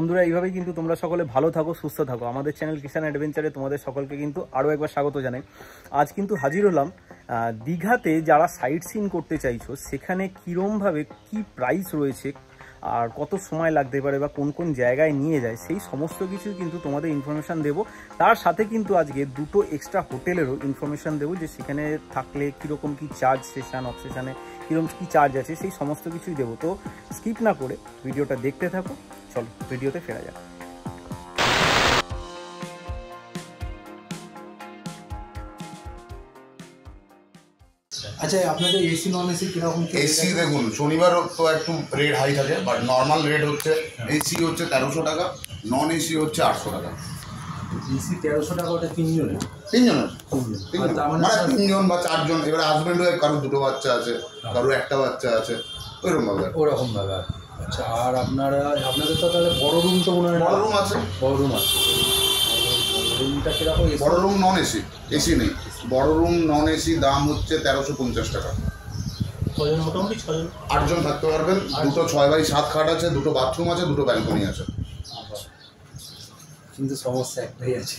বন্ধুরা এইভাবেই কিন্তু তোমরা সকলে ভালো থাকো, সুস্থ থাকো। আমাদের চ্যানেল কিষান অ্যাডভেঞ্চারে তোমাদের সকলকে কিন্তু আরও একবার স্বাগত জানাই। আজ কিন্তু হাজির হলাম দীঘাতে যারা সাইট সিন করতে চাইছো সেখানে কীরমভাবে কি প্রাইস রয়েছে আর কত সময় লাগতে পারে বা কোন কোন জায়গায় নিয়ে যায় সেই সমস্ত কিছু কিন্তু তোমাদের ইনফরমেশান দেবো। তার সাথে কিন্তু আজকে দুটো এক্সট্রা হোটেলেরও ইনফরমেশান দেবো, যে সেখানে থাকলে কীরকম কী চার্জ, সেশন অফ সেশানে কীরকম কী চার্জ আছে সেই সমস্ত কিছুই দেবো। তো স্কিপ না করে ভিডিওটা দেখতে থাকো। চলো ভিডিওতে ফেরা যাক। আচ্ছা, আপনাদের এসি নন এসি কিরকম? এসি দেখুন শনিবার তো একটু রেট হাই থাকে, বাট নর্মাল রেট হচ্ছে এসি হচ্ছে 1300 টাকা, নন এসি হচ্ছে 800 টাকা। এসি 1300 টাকা, ওটা তিনজনের মানে 3 জন বা 4 জন। এবার হাজব্যান্ড ওয়াইফ, কারোর 2টো বাচ্চা আছে, কারোর একটা বাচ্চা আছে, ওরকম ভাবে। আচ্ছা, আর আপনাদের তো তাহলে বড় রুম তো মনে হয়? বড় রুম আছে। রুমটা কিরকম? বড় রুম নন এসি, এসি নেই। বড় রুম নন এসি দাম হচ্ছে 1350 টাকা। মোটামুটি 8 জন থাকতে পারবেন। দুটো 6x7 খাট আছে, দুটো বাথরুম আছে, দুটো ব্যালকনি আছে। কিন্তু সমস্যা একটাই আছে,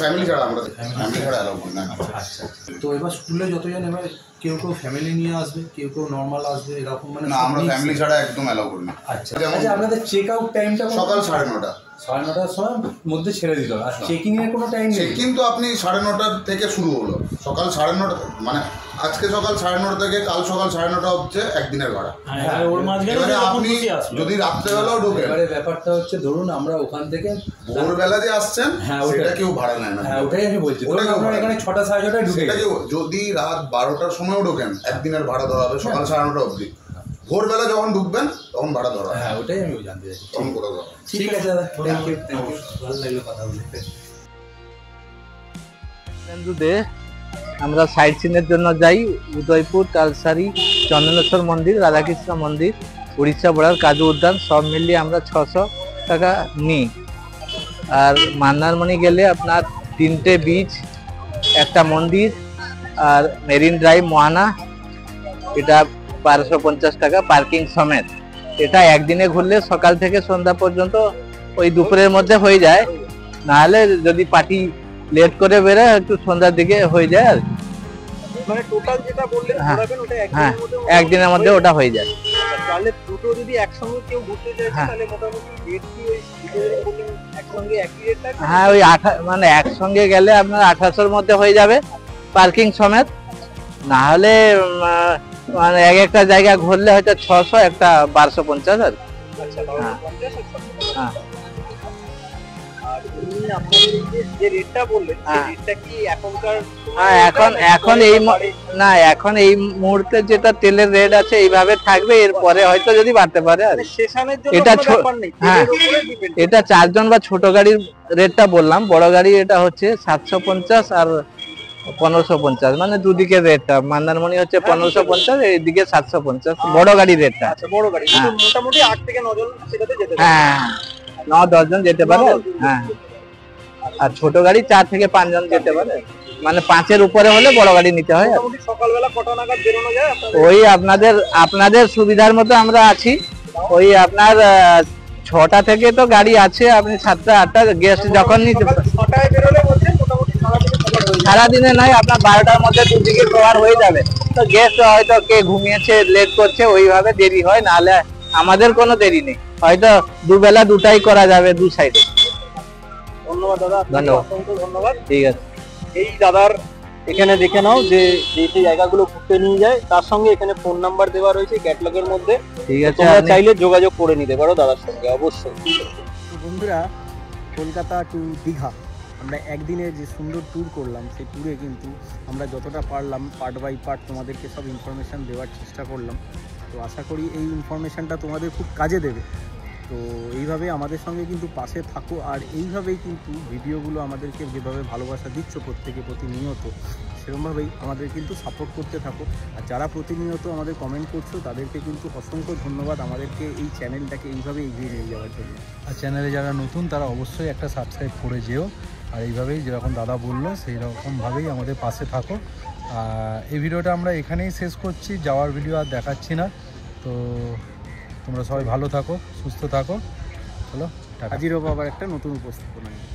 ফ্যামিলি ছাড়া আমরা ফ্যামিলি ছাড়া অ্যালাউ করি না। আচ্ছা, তো এবার স্কুলে যতজন, এবার কেউ ফ্যামিলি নিয়ে আসবে, কেউ নর্মাল আসবে, এরকম মানে না, আমরা ফ্যামিলি ছাড়া একদম অ্যালাউ করি না। আচ্ছা, আপনাদের চেক আউট টাইমটা সকাল 9:30। 9:30টার সময় মধ্যে ছেড়ে দিতে হবে। আর চেকিং এর কোনো টাইম নেই? চেকিং তো আপনি 9:30 থেকে শুরু হলো। সকাল 9:30, মানে আজকে সকাল 9:30 থেকে কাল সকাল 9:30 হচ্ছে একদিনের ভাড়া। এবারে আপনি যদি রাত্রেবেলাও ঢোকেন, এবারে ব্যাপারটা হচ্ছে ধরুন আমরা ওখান থেকে ভোরবেলা যে আসছেন সেটা কেউ ভাড়া নেয় না। হ্যাঁ, ওটাই আমি বলছি। আপনারা এখানে 6টা 6:30টায় ঢুকে যদি রাত 12টার সময়ও ঢোকেন একদিনের ভাড়া ধরা হবে সকাল 9:30 অবধি। ভোরবেলা যখন ঢুকবেন তখন ভাড়া ধরা হবে। হ্যাঁ, ওটাই আমি জানতে চাইছি। তখন করে দেওয়া। ঠিক আছে দাদা, থ্যাংক ইউ। ভালো লাগলো কথা বলতে। আমরা সাইট সিনের জন্য যাই উদয়পুর, তালসারি, চন্দনেশ্বর মন্দির, রাধাকৃষ্ণ মন্দির, উড়িষ্যা বর্ডার, কাজু উদ্যান সব মিলিয়ে আমরা 600 টাকা নিই। আর মন্দারমণি গেলে আপনার 3টে বিচ, একটা মন্দির আর মেরিন ড্রাইভ মোহানা, এটা 1250 টাকা পার্কিং সমেত। এটা একদিনে ঘুরলে সকাল থেকে সন্ধ্যা পর্যন্ত ওই দুপুরের মধ্যে হয়ে যায়, নাহলে যদি পার্টি লেট করে বেরোয় একটু সন্ধ্যার দিকে হয়ে যায়। আর মানে টোটাল যেটা বললেন ঘোরাবেন ওটা একদিনের মধ্যে ওটা হয়ে যায়। তাহলে দুটো যদি একসঙ্গে কেউ ঘুরতে যায় তাহলে মোটামুটি রেট কি ওই একসঙ্গে একই রেট থাকে? হ্যাঁ, ওই মানে একসঙ্গে গেলে আপনার 1800-র মধ্যে হয়ে যাবে পার্কিং সমেত। না হলে মানে একটা জায়গা ঘুরলে হয়তো 600, একটা 1250। আর হ্যাঁ, এখন এই মুহূর্তে যেটা তেলের রেট আছে এইভাবে থাকবে, এরপরে হয়তো যদি বাড়তে পারে। আর এটা 4 জন বা ছোট গাড়ির রেটটা বললাম, বড় গাড়ি এটা হচ্ছে 750 আর 1550, মানে দুদিকের রেটটা। মন্দারমণি হচ্ছে 1550, এইদিকে 750 বড় গাড়ির রেটটা। বড় গাড়ি মোটামুটি 8 থেকে 9 জন সেটাতে যেতে পারে। হ্যাঁ, 9-10 জন যেতে পারে। হ্যাঁ, আর ছোট গাড়ি 4 থেকে 5 জন যেতে পারে, মানে 5-এর উপরে হলে বড় গাড়ি নিতে হয়। সকালবেলা কটা নাগাদ বেরোনো যায়? ওই আপনাদের সুবিধার মতো আমরা আছি। ওই আপনার 6টা থেকে তো গাড়ি আছে, আপনি 7টা 8টা গেস্ট যখন নিতে পারেন। 6টায় বেরোলে বলছেন মোটামুটি সারাদিনে নয়, আপনার 12টার মধ্যে দুদিকে কভার হয়ে যাবে। তো গেস্ট হয়তো কে ঘুমিয়েছে, লেট করছে, ওইভাবে দেরি হয়। নাহলে আমাদের কোনো দেরি নেই, হয়তো দুবেলা দুটাই করা যাবে দু সাইডে। ধন্যবাদ দাদা, ধন্যবাদ। ঠিক আছে। এই দাদার এখানে দেখে নাও যে যে জায়গাগুলো ঘুরতে নিয়ে যায়, তার সঙ্গে এখানে ফোন নাম্বার দেওয়া রয়েছে ক্যাটালগের মধ্যে। ঠিক আছে, তোমরা চাইলে যোগাযোগ করে নিতে পারো দাদার সঙ্গে অবশ্যই। বন্ধুরা, কলকাতা টু দীঘা আমরা একদিনের যে সুন্দর ট্যুর করলাম, সেই ট্যুরে কিন্তু আমরা যতটা পারলাম পার্ট বাই পার্ট তোমাদেরকে সব ইনফরমেশান দেওয়ার চেষ্টা করলাম। তো আশা করি এই ইনফরমেশানটা তোমাদের খুব কাজে দেবে। তো এইভাবে আমাদের সঙ্গে কিন্তু পাশে থাকো, আর এইভাবেই কিন্তু ভিডিওগুলো আমাদেরকে যেভাবে ভালোবাসা দিচ্ছ প্রত্যেকে প্রতিনিয়ত, সেরকমভাবেই আমাদের কিন্তু সাপোর্ট করতে থাকো। আর যারা প্রতিনিয়ত আমাদের কমেন্ট করছো তাদেরকে কিন্তু অসংখ্য ধন্যবাদ আমাদেরকে এই চ্যানেলটাকে এইভাবে এগিয়ে নিয়ে যাওয়ার জন্য। আর চ্যানেলে যারা নতুন তারা অবশ্যই একটা সাবস্ক্রাইব করে যেও। আর এইভাবেই যেরকম দাদা বললো সেই রকমভাবেই আমাদের পাশে থাকো। এই ভিডিওটা আমরা এখানেই শেষ করছি, যাওয়ার ভিডিও আর দেখাচ্ছি না। তো তোমরা সবাই ভালো থাকো, সুস্থ থাকো। চলো। টাটা। হাজির হবো আবার একটা নতুন উপস্থাপনা নিয়ে।